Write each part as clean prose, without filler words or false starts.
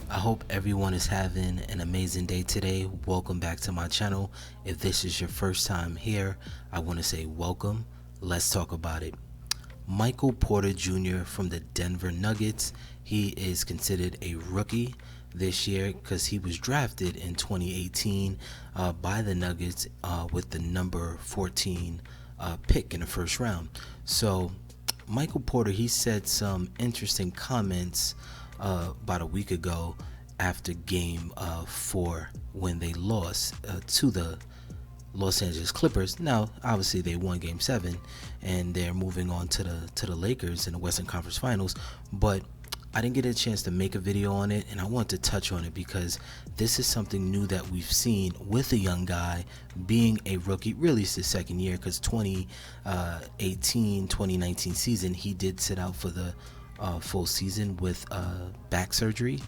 I hope everyone is having an amazing day today. Welcome back to my channel. If this is your first time here, I want to say welcome. Let's talk about it. Michael Porter Jr. from the Denver Nuggets. He is considered a rookie this year because he was drafted in 2018 by the Nuggets with the number 14 pick in the first round. So Michael Porter, he said some interesting comments about a week ago after game 4 when they lost to the Los Angeles Clippers. Now, obviously, they won Game 7, and they're moving on to the Lakers in the Western Conference Finals. But I didn't get a chance to make a video on it, and I want to touch on it because this is something new that we've seen with a young guy being a rookie. Really, it's his second year because 2018-2019 season, he did sit out for the full season with back surgery.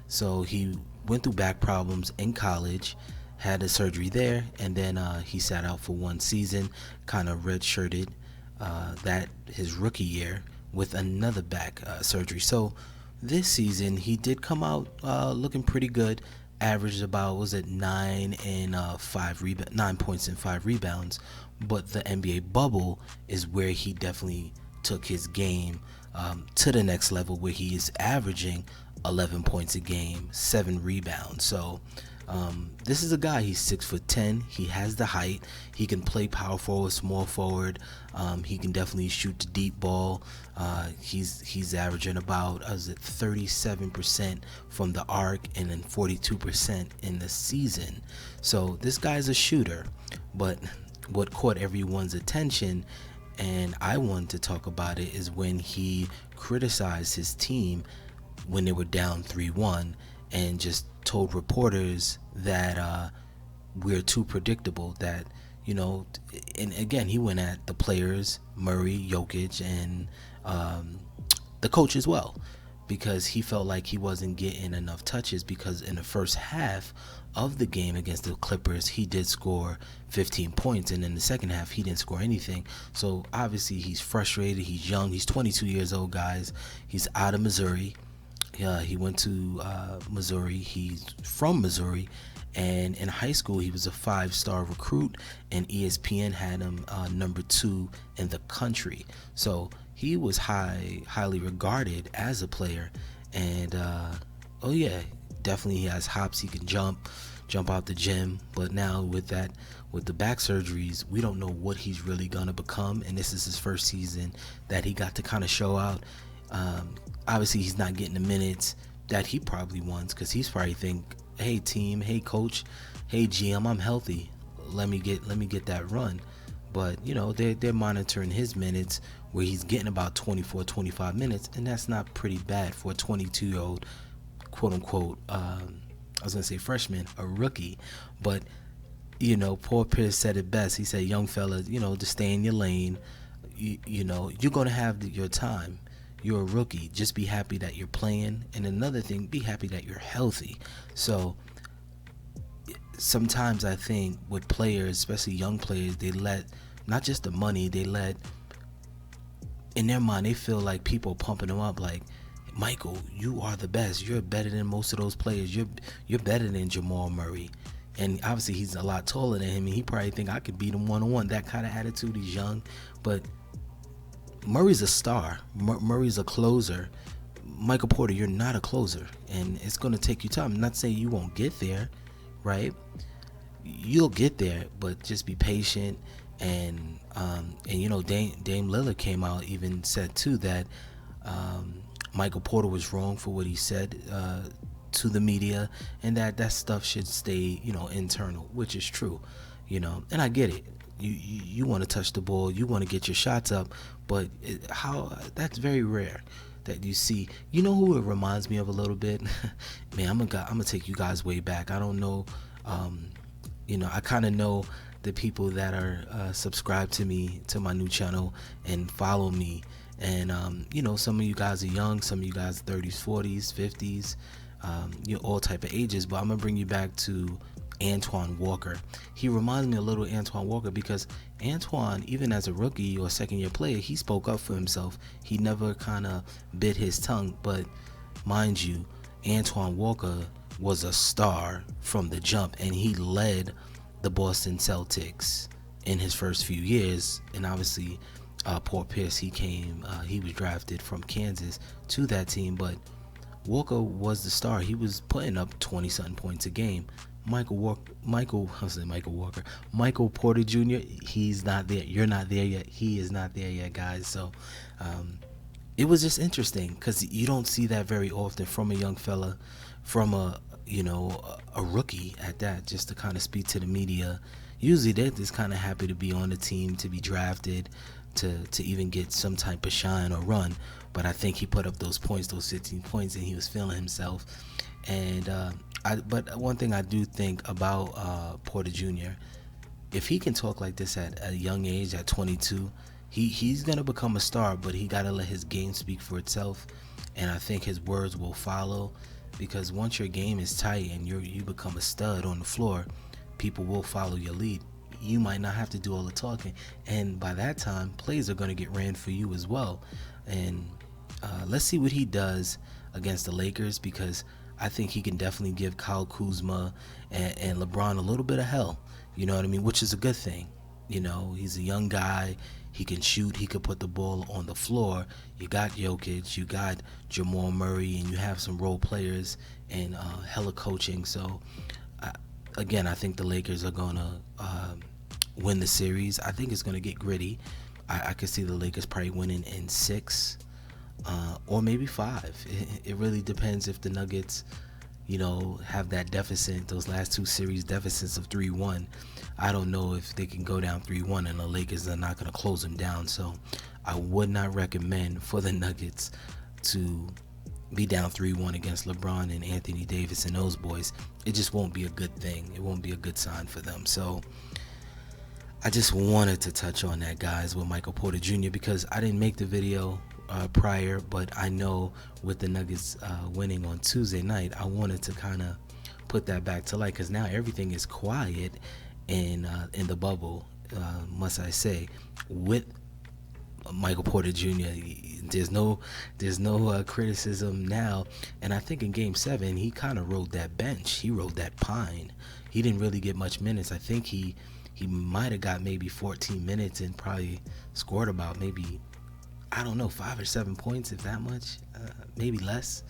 So he went through back problems in college, had a surgery there, and then he sat out for one season, kind of redshirted that his rookie year with another back surgery. So this season he did come out looking pretty good, averaged about 9 points and 5 rebounds. But the NBA bubble is where he definitely took his game to the next level, where he is averaging 11 points a game, 7 rebounds. So this is a guy, he's 6'10", he has the height, he can play power forward, small forward, he can definitely shoot the deep ball. He's averaging about 37% from the arc and then 42% in the season. So this guy's a shooter. But what caught everyone's attention, and I wanted to talk about it, is when he criticized his team when they were down 3-1 and just told reporters that we're too predictable, that and again he went at the players, Murray, Jokic, and the coach as well, because he felt like he wasn't getting enough touches, because in the first half of the game against the Clippers he did score 15 points, and in the second half he didn't score anything. So obviously he's frustrated, he's young, he's 22 years old, guys. He's out of Missouri. He went to Missouri. He's from Missouri, and in high school he was a 5-star recruit, and ESPN had him number 2 in the country. So he was highly regarded as a player, and oh yeah, definitely he has hops. He can jump out the gym. But now with the back surgeries, we don't know what he's really gonna become, and this is his first season that he got to kind of show out. Obviously he's not getting the minutes that he probably wants, because he's probably think, hey team, hey coach, hey GM, I'm healthy, let me get that run. But they're monitoring his minutes, where he's getting about 24-25 minutes, and that's not pretty bad for a 22-year-old quote unquote I was gonna say freshman, a rookie. But Paul Pierce said it best. He said, young fellas, just stay in your lane. You're gonna have your time. You're a rookie. Just be happy that you're playing. And another thing, be happy that you're healthy. So sometimes I think with players, especially young players, they let not just the money, they let, in their mind, they feel like people pumping them up like, Michael, you are the best. You're better than most of those players. You're better than Jamal Murray. And obviously he's a lot taller than him, and he probably think I could beat him one-on-one. That kind of attitude. He's young, but Murray's a star. Murray's a closer. Michael Porter, you're not a closer, and it's going to take you time. I'm not saying you won't get there, right? You'll get there, but just be patient. And Dame Lillard came out, even said too that Michael Porter was wrong for what he said to the media, and that stuff should stay internal, which is true. And I get it. You want to touch the ball, you want to get your shots up, but that's very rare that you see. Who it reminds me of a little bit? Man, I'm gonna take you guys way back. I don't know, I kind of know the people that are subscribed to me, to my new channel, and follow me. And some of you guys are young, some of you guys 30s, 40s, 50s, all type of ages. But I'm gonna bring you back to Antoine Walker. He reminds me a little of Antoine Walker, because Antoine, even as a rookie or second year player, he spoke up for himself. He never kind of bit his tongue. But mind you, Antoine Walker was a star from the jump, and he led the Boston Celtics in his first few years. And obviously, Paul Pierce, he was drafted from Kansas to that team, but Walker was the star. He was putting up 20-something points a game. Michael Walker, Michael Porter Jr. He's not there. You're not there yet. He is not there yet, guys. So, it was just interesting because you don't see that very often from a young fella, from a rookie at that, just to kind of speak to the media. Usually they're just kind of happy to be on the team, to be drafted, to even get some type of shine or run. But I think he put up those points, those 15 points, and he was feeling himself. And but one thing I do think about Porter Jr., if he can talk like this at a young age, at 22, he's gonna become a star. But he gotta let his game speak for itself, and I think his words will follow. Because once your game is tight and you become a stud on the floor, people will follow your lead. You might not have to do all the talking, and by that time, plays are gonna get ran for you as well. And let's see what he does against the Lakers, because I think he can definitely give Kyle Kuzma and LeBron a little bit of hell. You know what I mean? Which is a good thing. You know, he's a young guy. He can shoot. He could put the ball on the floor. You got Jokic. You got Jamal Murray, and you have some role players and hella coaching. So, again, I think the Lakers are going to win the series. I think it's going to get gritty. I could see the Lakers probably winning in 6 or maybe 5. It really depends if the Nuggets, have that deficit, those last 2 series deficits of 3-1. I don't know if they can go down 3-1 and the Lakers are not going to close them down. So I would not recommend for the Nuggets to be down 3-1 against LeBron and Anthony Davis and those boys. It just won't be a good thing. It won't be a good sign for them. So I just wanted to touch on that, guys, with Michael Porter Jr., because I didn't make the video prior, but I know with the Nuggets winning on Tuesday night, I wanted to kind of put that back to light, because now everything is quiet in the bubble, must I say, with Michael Porter Jr. There's no criticism now, and I think in Game 7 he kind of rode that bench. He rode that pine. He didn't really get much minutes. I think he might have got maybe 14 minutes and probably scored about maybe, I don't know, 5 or 7 points, if that much, maybe less.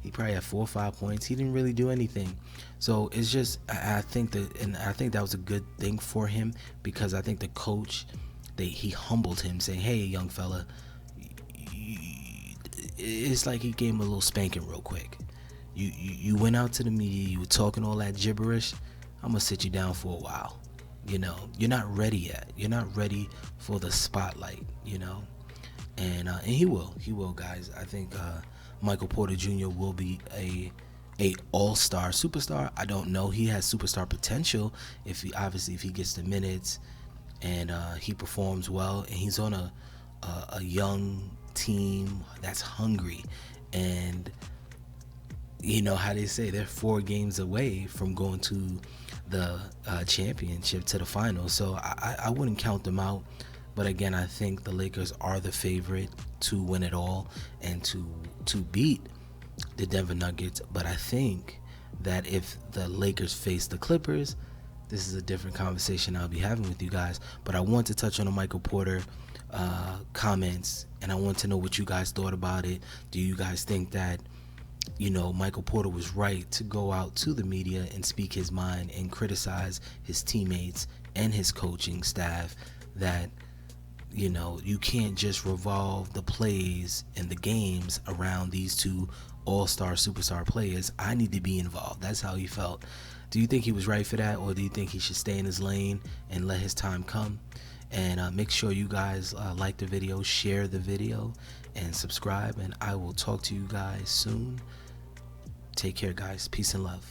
He probably had 4 or 5 points. He didn't really do anything. So it's just, I think that was a good thing for him, because I think the coach, he humbled him, saying, "Hey, young fella," it's like he gave him a little spanking real quick. You went out to the media, you were talking all that gibberish. I'm gonna sit you down for a while. You're not ready yet. You're not ready for the spotlight. And he will, guys. I think Michael Porter Jr. will be a all-star superstar. I don't know. He has superstar potential if he gets the minutes and he performs well, and he's on a young team that's hungry, and how they say they're 4 games away from going to the championship, to the finals. So I wouldn't count them out. But again, I think the Lakers are the favorite to win it all and to beat the Denver Nuggets. But I think that if the Lakers face the Clippers, this is a different conversation I'll be having with you guys. But I want to touch on the Michael Porter comments, and I want to know what you guys thought about it. Do you guys think that Michael Porter was right to go out to the media and speak his mind and criticize his teammates and his coaching staff, that you can't just revolve the plays and the games around these 2 all-star superstar players? I need to be involved. That's how he felt. Do you think he was right for that, or do you think he should stay in his lane and let his time come? And make sure you guys like the video, share the video, and subscribe. And I will talk to you guys soon. Take care, guys. Peace and love.